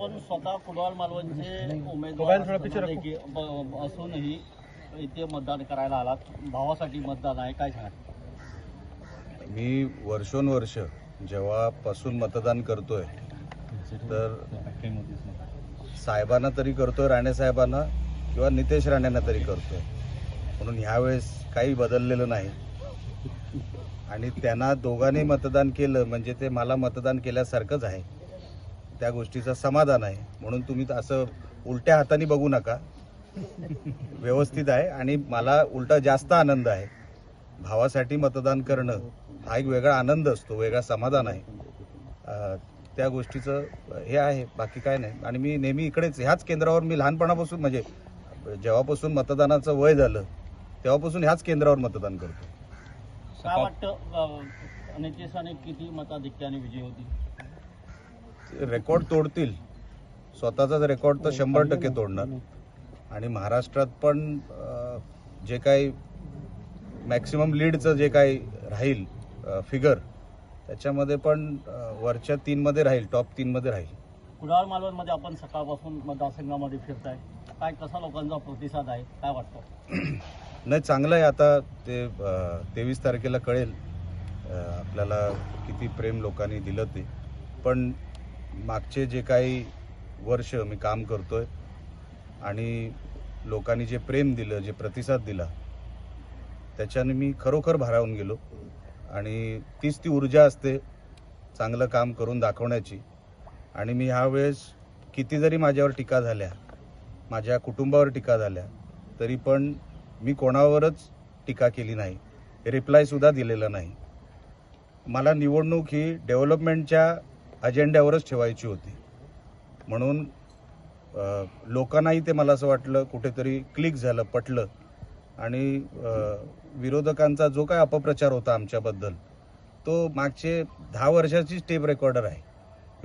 आपण स्वतः कुडाळ मालवणचे उमेदवार असूनही इथे मतदान करायला आलात. भावासाठी मतदान आहे, काय सांगा? मी वर्षोनवर्ष जेव्हापासून मतदान करतोय तर साहेबांना तरी करतोय, राणे साहेबांना किंवा नितेश राणेंना तरी करतोय, म्हणून ह्यावेळेस काही बदललेलं नाही. आणि त्यांना दोघांनी मतदान केलं म्हणजे ते मला मतदान केल्यासारखंच आहे, त्या गोष्टीचं समाधान आहे. म्हणून तुम्ही असं उलट्या हाताने बघू नका, व्यवस्थित आहे. आणि मला उलटा जास्त आनंद आहे. भावासाठी मतदान करणं हा एक वेगळा आनंद असतो, वेगळा समाधान आहे. त्या गोष्टीचं हे आहे, बाकी काय नाही. आणि मी नेहमी इकडेच ह्याच केंद्रावर, मी लहानपणापासून म्हणजे जेव्हापासून मतदानाचं वय झालं तेव्हापासून ह्याच केंद्रावर मतदान करतो. काय वाटतं, नितेश राणे किती मताधिक्याने विजय होती? रेकॉर्ड तोडतील, स्वतःचाच रेकॉर्ड तर 100% तोडणार. आणि महाराष्ट्रात पण जे काही मॅक्सिमम लीडचं जे काही राहील फिगर, त्याच्यामध्ये पण वरच्या 3मध्ये राहील, टॉप 3मध्ये राहील. कुडाळ मालवणमध्ये आपण सकाळपासून मतदारसंघामध्ये फिरताय, काय कसा लोकांचा प्रतिसाद आहे, काय वाटतं? नाही, चांगलं आहे. आता ते 23 तारखेला कळेल आपल्याला किती प्रेम लोकांनी दिलं ते. पण मागचे जे काही वर्ष मी काम करतोय आणि लोकांनी जे प्रेम दिलं, जे प्रतिसाद दिला, त्याच्याने मी खरोखर भारावून गेलो. आणि तीच ती ऊर्जा असते चांगलं काम करून दाखवण्याची. आणि मी ह्यावेळेस किती जरी माझ्यावर टीका झाल्या, माझ्या कुटुंबावर टीका झाल्या, तरी पण मी कोणावरच टीका केली नाही, रिप्लायसुद्धा दिलेला नाही. मला निवडणूक ही डेव्हलपमेंटच्या अजेंड्यावरच ठेवायची होती. म्हणून लोकांनाही ते मला असं वाटलं कुठेतरी क्लिक झालं, पटलं. आणि विरोधकांचा जो काय अपप्रचार होता आमच्याबद्दल, तो मागचे 10 वर्षाची टेप रेकॉर्डर आहे.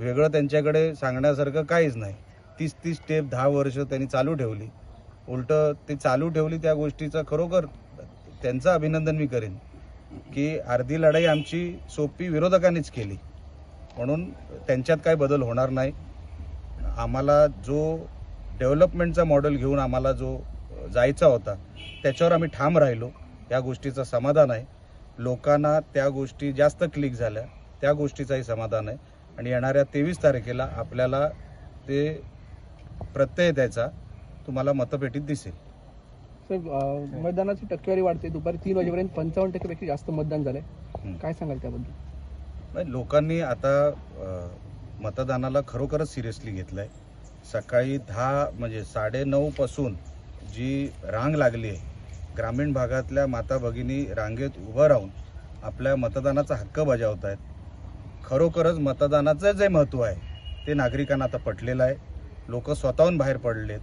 वेगळं त्यांच्याकडे सांगण्यासारखं काहीच नाही. 30 टेप 10 वर्ष त्यांनी चालू ठेवली. उलटं ते चालू ठेवली त्या गोष्टीचं खरोखर त्यांचं अभिनंदन मी करेन की अर्धी लढाई आमची सोपी विरोधकांनीच केली. म्हणून त्यांच्यात काय बदल होणार नाही. आम्हाला जो डेव्हलपमेंटचा मॉडेल घेऊन आम्हाला जो जायचा होता त्याच्यावर आम्ही ठाम राहिलो, या गोष्टीचं समाधान आहे. लोकांना त्या गोष्टी जास्त क्लिक झाल्या, त्या गोष्टीचाही समाधान आहे. आणि येणाऱ्या 23 तारखेला आपल्याला ते प्रत्यय द्यायचा तुम्हाला मतपेटीत दिसेल. सर, मतदानाची टक्केवारी वाढते. दुपारी 3 वाजेपर्यंत 55% पेक्षा जास्त मतदान झालंय, काय सांगाल त्याबद्दल? लोकांनी आता मतदानाला खरोखरच सिरियसली घेतलंय. सकाळी 10 म्हणजे 9:30 पासून जी रांग लागली आहे, ग्रामीण भागातल्या माता भगिनी रांगेत उभं राहून आपल्या मतदानाचा हक्क बजावत आहेत. खरोखरच मतदानाचं जे महत्त्व आहे ते नागरिकांना आता पटलेलं आहे. लोक स्वतःहून बाहेर पडलेत.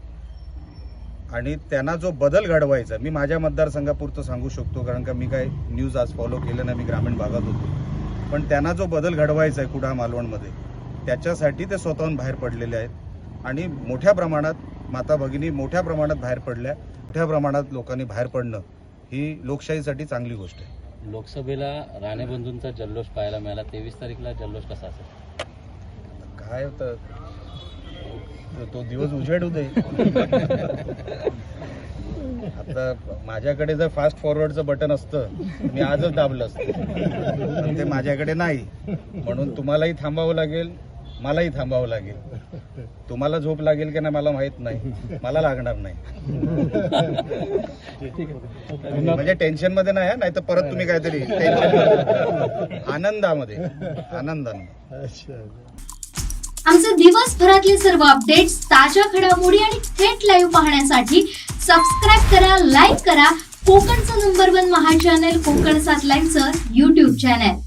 आणि त्यांना जो बदल घडवायचा, मी माझ्या मतदारसंघापुरतं सांगू शकतो, कारण का मी काय न्यूज आज फॉलो केलं नाही, मी ग्रामीण भागात होतो. पण त्यांना जो बदल घडवायचा आहे कुडाळ मालवणमध्ये, त्याच्यासाठी ते स्वतःहून बाहेर पडलेले आहेत. आणि मोठ्या प्रमाणात माता भगिनी मोठ्या प्रमाणात बाहेर पडल्या. मोठ्या प्रमाणात लोकांनी बाहेर पडणं ही लोकशाहीसाठी चांगली गोष्ट आहे. लोकसभेला राणे बंधूंचा जल्लोष पाहायला मिळाला. 23 तारीखला जल्लोष कसा असेल? काय होतं, तो दिवस उजेड दे. आता माझ्याकडे जर फास्ट फॉरवर्डचं बटन असतं मी आजच दाबलं असतं, पण ते माझ्याकडे नाही. म्हणून तुम्हालाही थांबावं लागेल, मलाही थांबावं लागेल. तुम्हाला झोप लागेल की नाही मला माहित नाही, मला लागणार नाही. म्हणजे टेन्शन मध्ये नाही, नाही तर परत तुम्ही काहीतरी आनंदामध्ये. आमचे दिवसभरातले सर्व अपडेट्स, ताज्या घडामोडी आणि थेट लाईव्ह पाहण्यासाठी सबस्क्राईब करा, लाईक करा कोकणचं नंबर 1 महा चॅनल कोकण 7 लाईव्हचं YouTube चॅनल.